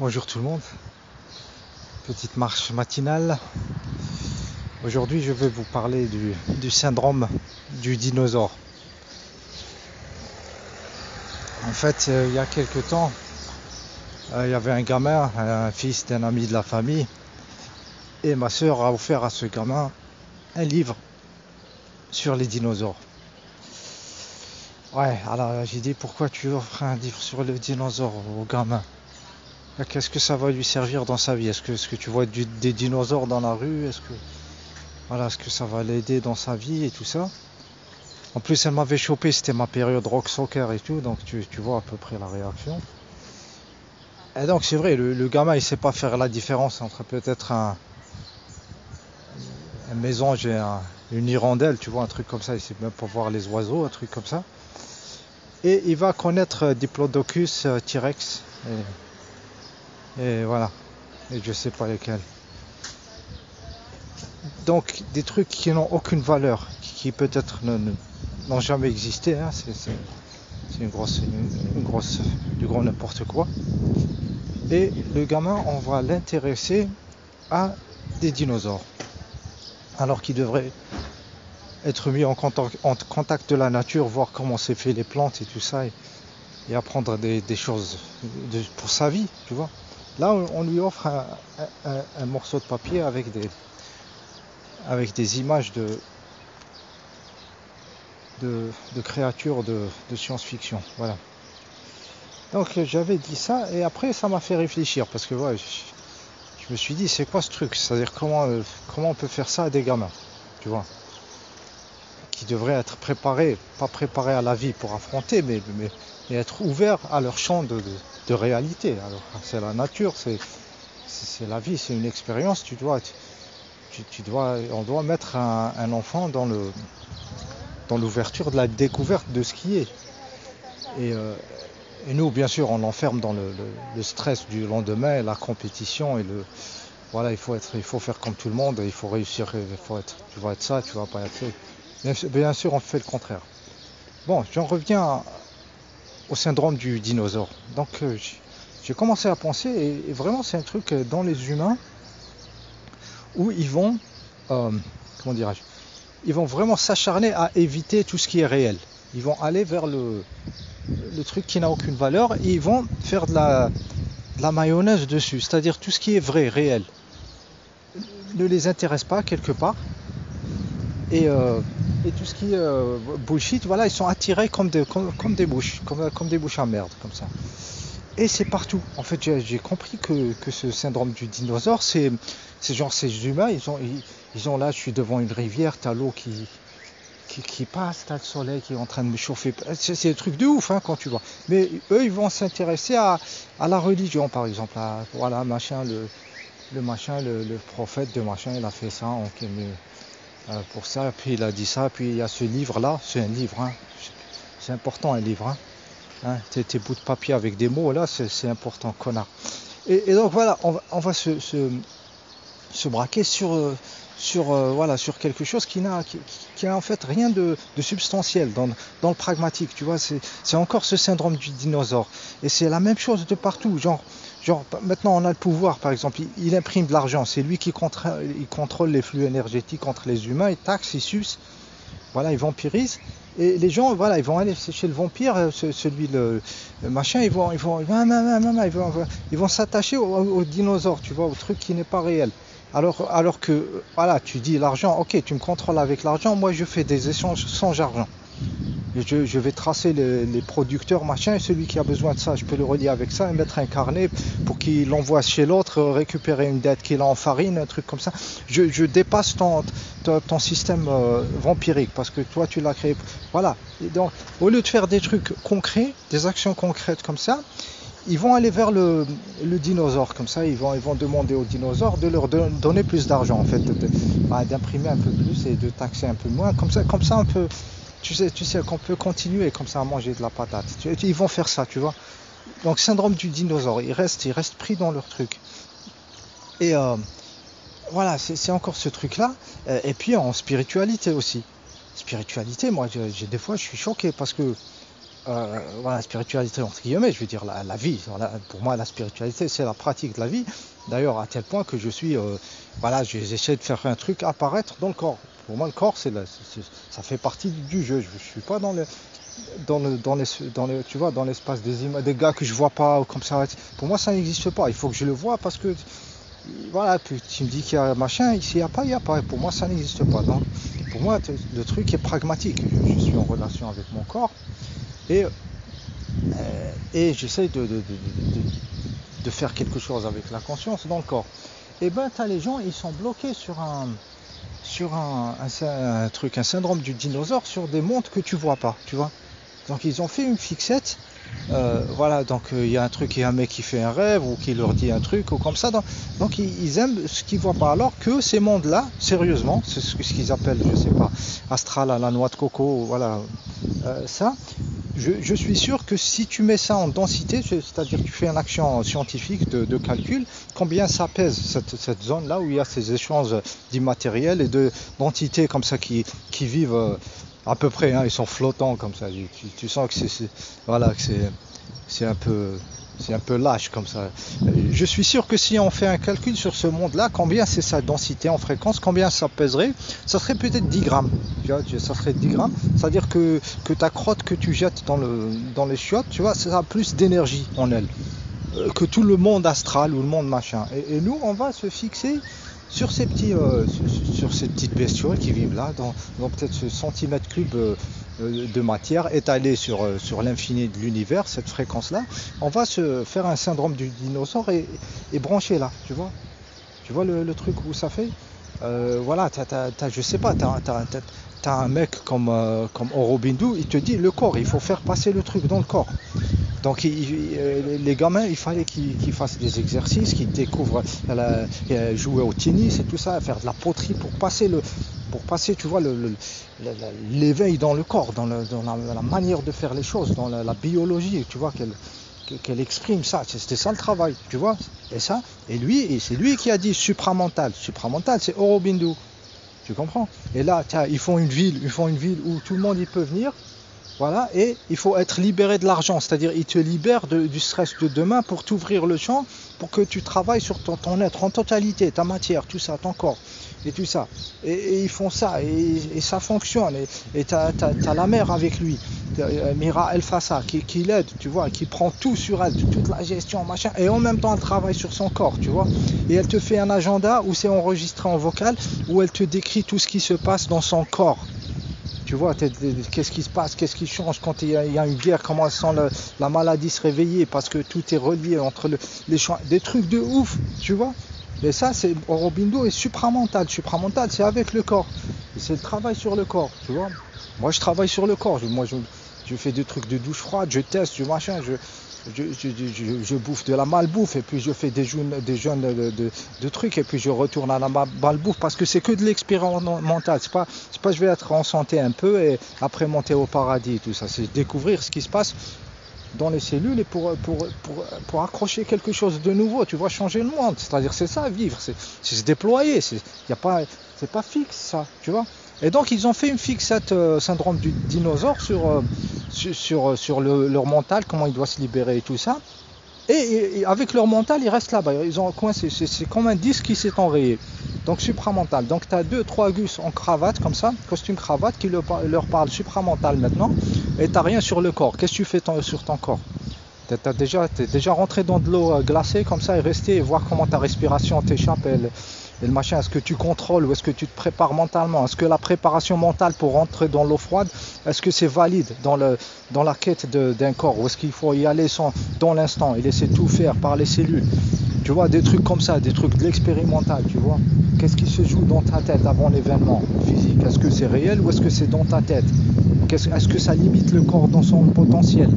Bonjour tout le monde, petite marche matinale. Aujourd'hui je vais vous parler du syndrome du dinosaure. En fait, il y a quelques temps, il y avait un gamin, un fils d'un ami de la famille, et ma soeur a offert à ce gamin un livre sur les dinosaures. Ouais, alors j'ai dit pourquoi tu offres un livre sur les dinosaures au gamin? Qu'est-ce que ça va lui servir dans sa vie? Est-ce que tu vois des dinosaures dans la rue? Est-ce que ça va l'aider dans sa vie et tout ça? En plus, elle m'avait chopé, c'était ma période rock soccer et tout, donc tu vois à peu près la réaction. Et donc c'est vrai, le gamin il sait pas faire la différence entre peut-être un mésange et une hirondelle, tu vois, un truc comme ça, il sait même pas voir les oiseaux, un truc comme ça. Et il va connaître Diplodocus, T-Rex, et voilà, et je sais pas lesquels. Donc des trucs qui n'ont aucune valeur, qui peut-être n'ont jamais existé, hein, c'est une grosse, du gros n'importe quoi. Et le gamin, on va l'intéresser à des dinosaures, alors qu'il devrait être mis en contact de la nature, voir comment c'est fait les plantes et tout ça, et apprendre des choses pour sa vie, tu vois. Là, on lui offre un morceau de papier avec des images de créatures de science-fiction, voilà. Donc j'avais dit ça, et après ça m'a fait réfléchir, parce que ouais, je me suis dit, c'est quoi ce truc? C'est-à-dire comment on peut faire ça à des gamins, tu vois, qui devraient être préparés, pas préparés à la vie pour affronter, mais être ouverts à leur champ de réalité. Alors c'est la nature, c'est la vie, c'est une expérience. On doit mettre un enfant dans l'ouverture de la découverte de ce qui est. Et nous, bien sûr, on l'enferme dans le stress du lendemain, la compétition et voilà, il faut faire comme tout le monde, il faut réussir, tu vas être ça, tu vas pas être ça. Bien sûr, on fait le contraire. Bon, j'en reviens au syndrome du dinosaure. Donc, j'ai commencé à penser, et vraiment, c'est un truc dans les humains où ils vont, comment dirais-je, ils vont vraiment s'acharner à éviter tout ce qui est réel. Ils vont aller vers le truc qui n'a aucune valeur, et ils vont faire de la mayonnaise dessus, c'est-à-dire tout ce qui est vrai, réel, ne les intéresse pas quelque part, et tout ce qui est bullshit, voilà, ils sont attirés comme des bouches, comme des bouches à merde, comme ça. Et c'est partout. En fait, j'ai compris que ce syndrome du dinosaure, c'est genre ces humains, ils ont là, je suis devant une rivière, t'as l'eau qui passe, t'as le soleil qui est en train de me chauffer. C'est des trucs de ouf, hein, quand tu vois. Mais eux, ils vont s'intéresser à la religion, par exemple. Voilà, machin, le machin, le prophète de machin, il a fait ça, ok, mais pour ça, puis il a dit ça, puis il y a ce livre-là, c'est un livre, hein. C'est important, un livre, hein. Hein, tes bouts de papier avec des mots, là, c'est important, connard. Et donc voilà, on va se braquer sur quelque chose qui n'a en fait rien de substantiel dans le pragmatique, tu vois. C'est encore ce syndrome du dinosaure, et c'est la même chose de partout, genre maintenant on a le pouvoir, par exemple, il imprime de l'argent, c'est lui qui contrôle les flux énergétiques entre les humains, il taxe, il suce, voilà, il vampirise, et les gens, voilà, ils vont aller chez le vampire, celui le machin, ils vont s'attacher au dinosaure, tu vois, au truc qui n'est pas réel. Alors que, voilà, tu dis l'argent, ok, tu me contrôles avec l'argent, moi je fais des échanges sans argent. Et je vais tracer les producteurs, machin, et celui qui a besoin de ça, je peux le relier avec ça et mettre un carnet pour qu'il l'envoie chez l'autre, récupérer une dette qu'il a en farine, un truc comme ça. Je dépasse ton système vampirique, parce que toi tu l'as créé. Voilà. Et donc, au lieu de faire des trucs concrets, des actions concrètes comme ça, ils vont aller vers le dinosaure, comme ça, ils vont demander aux dinosaures de leur donner plus d'argent, en fait, d'imprimer un peu plus et de taxer un peu moins, comme ça un peu. Tu sais qu'on peut continuer comme ça à manger de la patate. Ils vont faire ça, tu vois. Donc syndrome du dinosaure, ils restent pris dans leur truc. Et voilà, c'est encore ce truc-là. Et puis en spiritualité aussi. Spiritualité, moi, des fois, je suis choqué parce que Voilà, spiritualité entre guillemets, je veux dire la vie. Voilà, pour moi, la spiritualité, c'est la pratique de la vie. D'ailleurs, à tel point que je suis, voilà, j'essaie de faire un truc apparaître dans le corps. Pour moi, le corps, ça fait partie du jeu. Je ne suis pas tu vois, dans l'espace des gars que je vois pas comme ça. Pour moi, ça n'existe pas. Il faut que je le vois parce que, voilà, puis tu me dis qu'il y a machin, ici il n'y a pas, il n'y a pas. Et pour moi, ça n'existe pas. Donc, pour moi, le truc est pragmatique. Je suis en relation avec mon corps et, j'essaie de faire quelque chose avec la conscience dans le corps. Et ben, t'as les gens, ils sont bloqués sur un truc, un syndrome du dinosaure, sur des mondes que tu vois pas, tu vois. Donc ils ont fait une fixette, voilà, donc il y a un truc, il y a un mec qui fait un rêve ou qui leur dit un truc ou comme ça, donc ils aiment ce qu'ils voient pas, alors que ces mondes-là, sérieusement, c'est ce qu'ils appellent, je sais pas, astral, la noix de coco, voilà, ça, je suis sûr que si tu mets ça en densité, c'est-à-dire que tu fais une action scientifique de calcul, combien ça pèse cette zone-là où il y a ces échanges d'immatériel et d'entités comme ça qui vivent à peu près, hein, ils sont flottants comme ça. Tu sens que voilà, que c'est un peu lâche comme ça. Je suis sûr que si on fait un calcul sur ce monde-là, combien c'est sa densité en fréquence, combien ça pèserait, ça serait peut-être 10 grammes. Tu vois, ça serait 10 grammes. C'est-à-dire que ta crotte que tu jettes dans les chiottes, tu vois, ça a plus d'énergie en elle que tout le monde astral ou le monde machin. Et nous, on va se fixer sur ces petites bestioles qui vivent là, dans peut-être ce centimètre cube de matière étalée sur l'infini de l'univers, cette fréquence-là, on va se faire un syndrome du dinosaure et brancher là, tu vois. Tu vois le truc où ça fait voilà, je sais pas, t'as un mec comme Aurobindo, il te dit le corps, il faut faire passer le truc dans le corps. Donc les gamins, il fallait qu'ils fassent des exercices, qu'ils découvrent jouer au tennis et tout ça, faire de la poterie pour passer, tu vois, l'éveil dans le corps, dans la manière de faire les choses, dans la biologie, tu vois, qu'elle exprime ça. C'était ça le travail, tu vois. Et lui, c'est lui qui a dit supramental. Supramental, c'est Aurobindo. Tu comprends? Et là, ils font une ville où tout le monde y peut venir. Voilà, et il faut être libéré de l'argent, c'est-à-dire il te libère du stress de demain pour t'ouvrir le champ, pour que tu travailles sur ton être en totalité, ta matière, tout ça, ton corps, et tout ça. Et ils font ça, et ça fonctionne, et t'as la mère avec lui, Mira El Fassa, qui l'aide, tu vois, qui prend tout sur elle, toute la gestion, machin, et en même temps elle travaille sur son corps, tu vois, et elle te fait un agenda où c'est enregistré en vocal, où elle te décrit tout ce qui se passe dans son corps. Tu vois, qu'est-ce qui se passe, qu'est-ce qui change quand il y a une guerre, comment elle sent la maladie se réveiller, parce que tout est relié entre les champs, des trucs de ouf, tu vois. Et ça, c'est Aurobindo est supramental. Supramental, c'est avec le corps. Et c'est le travail sur le corps, tu vois. Moi, je travaille sur le corps. Je fais des trucs de douche froide, je teste, je bouffe de la malbouffe et puis je fais des jeûnes de trucs et puis je retourne à la malbouffe parce que c'est que de l'expérimental. C'est pas je vais être en santé un peu et après monter au paradis et tout ça. C'est découvrir ce qui se passe dans les cellules et pour accrocher quelque chose de nouveau, tu vois, changer le monde. C'est-à-dire c'est ça, vivre, c'est se déployer. C'est pas fixe ça, tu vois. Et donc ils ont fait une fixette syndrome du dinosaure sur leur mental, comment il doit se libérer et tout ça. Et avec leur mental, ils restent là-bas. Ils ont coincé. C'est comme un disque qui s'est enrayé. Donc supramental. Donc tu as 2-3 gus en cravate comme ça, costume cravate, qui leur parlent supramental maintenant. Et tu n'as rien sur le corps. Qu'est-ce que tu fais sur ton corps? T'es déjà rentré dans de l'eau glacée comme ça et resté et voir comment ta respiration t'échappe et le machin. Est-ce que tu contrôles ou est-ce que tu te prépares mentalement? Est-ce que la préparation mentale pour rentrer dans l'eau froide, est-ce que c'est valide dans la quête d'un corps? Ou est-ce qu'il faut y aller dans l'instant et laisser tout faire par les cellules? Tu vois, des trucs comme ça, des trucs de l'expérimental, tu vois. Qu'est-ce qui se joue dans ta tête avant l'événement physique? Est-ce que c'est réel ou est-ce que c'est dans ta tête? Est-ce que ça limite le corps dans son potentiel?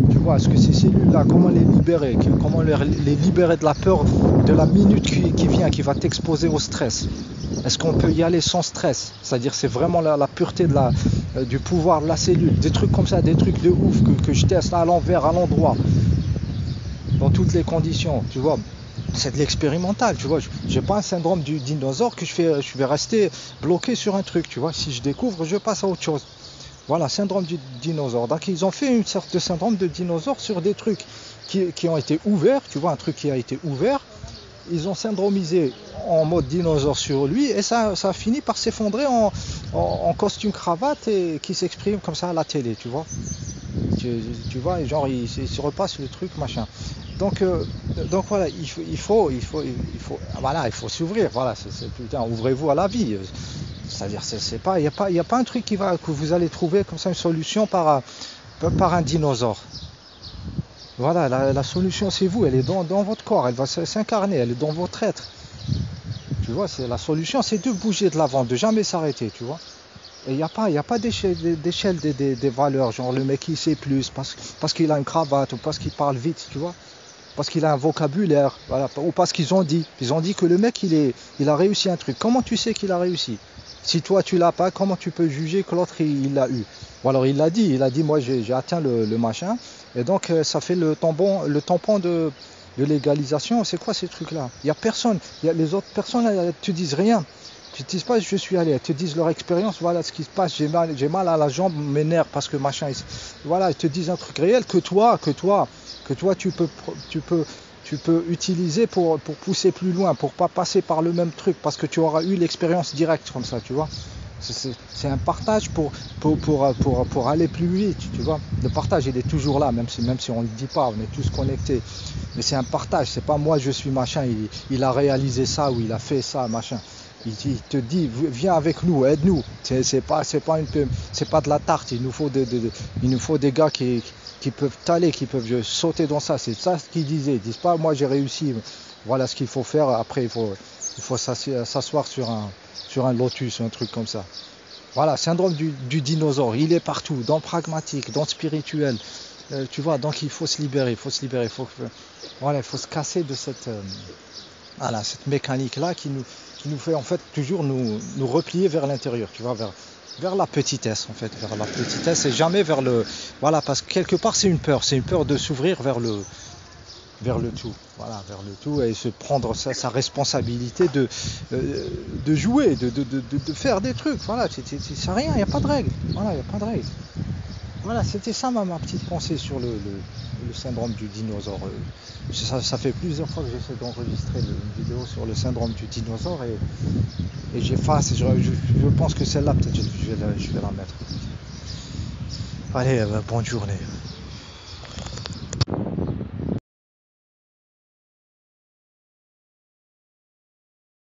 Tu vois, est-ce que ces cellules-là, comment les libérer? Comment les libérer de la peur de la minute qui vient, qui va t'exposer au stress? Est-ce qu'on peut y aller sans stress? C'est-à-dire c'est vraiment la pureté du pouvoir de la cellule. Des trucs comme ça, des trucs de ouf que je teste à l'envers, à l'endroit, dans toutes les conditions, tu vois. C'est de l'expérimental, tu vois. J'ai pas un syndrome du dinosaure que je vais rester bloqué sur un truc, tu vois. Si je découvre, je passe à autre chose. Voilà, syndrome du dinosaure. Donc ils ont fait une sorte de syndrome de dinosaure sur des trucs qui ont été ouverts, tu vois, un truc qui a été ouvert. Ils ont syndromisé en mode dinosaure sur lui et ça a fini par s'effondrer en costume cravate et qui s'exprime comme ça à la télé, tu vois. Tu vois, genre il se repasse le truc, machin. Donc, voilà, voilà, il faut s'ouvrir, voilà, putain, ouvrez-vous à la vie. C'est-à-dire, il y a pas un truc que vous allez trouver comme ça une solution par un dinosaure. Voilà, la solution c'est vous, elle est dans votre corps, elle va s'incarner, elle est dans votre être. Tu vois, la solution c'est de bouger de l'avant, de jamais s'arrêter, tu vois. Et il n'y a pas d'échelle des valeurs, genre le mec il sait plus parce qu'il a une cravate ou parce qu'il parle vite, tu vois. Parce qu'il a un vocabulaire, voilà, ou parce qu'ils ont dit que le mec il a réussi un truc. Comment tu sais qu'il a réussi? Si toi tu l'as pas, comment tu peux juger que l'autre il l'a eu? Ou alors il a dit moi j'ai atteint le machin, et donc ça fait le tampon de légalisation. C'est quoi ces trucs-là? Il y a personne, les autres personnes elles te disent rien. Ils te disent pas je suis allé, elles te disent leur expérience, voilà ce qui se passe, j'ai mal à la jambe, mes nerfs parce que machin, voilà, ils te disent un truc réel que toi tu peux utiliser pour pousser plus loin, pour pas passer par le même truc, parce que tu auras eu l'expérience directe comme ça, tu vois. C'est un partage pour aller plus vite, tu vois. Le partage il est toujours là, même si on ne le dit pas, on est tous connectés. Mais c'est un partage, c'est pas moi je suis machin, il a réalisé ça ou il a fait ça, machin. Il te dit viens avec nous, aide-nous. C'est pas de la tarte. Il nous faut des gars qui peuvent t'aller, qui peuvent sauter dans ça. C'est ça ce qu'ils disaient. Ils disent pas moi j'ai réussi. Voilà ce qu'il faut faire. Après il faut s'asseoir sur un lotus ou un truc comme ça. Voilà, syndrome du dinosaure. Il est partout, dans le pragmatique, dans le spirituel. Tu vois, donc il faut se libérer. Il faut se casser de cette mécanique là qui nous fait en fait toujours nous replier vers l'intérieur, tu vois, vers la petitesse en fait, vers la petitesse et jamais vers le, voilà, parce que quelque part c'est une peur de s'ouvrir vers le tout, voilà, vers le tout et se prendre sa responsabilité de jouer, de faire des trucs, voilà, c'est rien, il n'y a pas de règle, voilà, il n'y a pas de règle. Voilà, c'était ça ma petite pensée sur le syndrome du dinosaure. Ça fait plusieurs fois que j'essaie d'enregistrer une vidéo sur le syndrome du dinosaure et j'efface. Je pense que celle-là, peut-être je vais la mettre. Allez, bonne journée.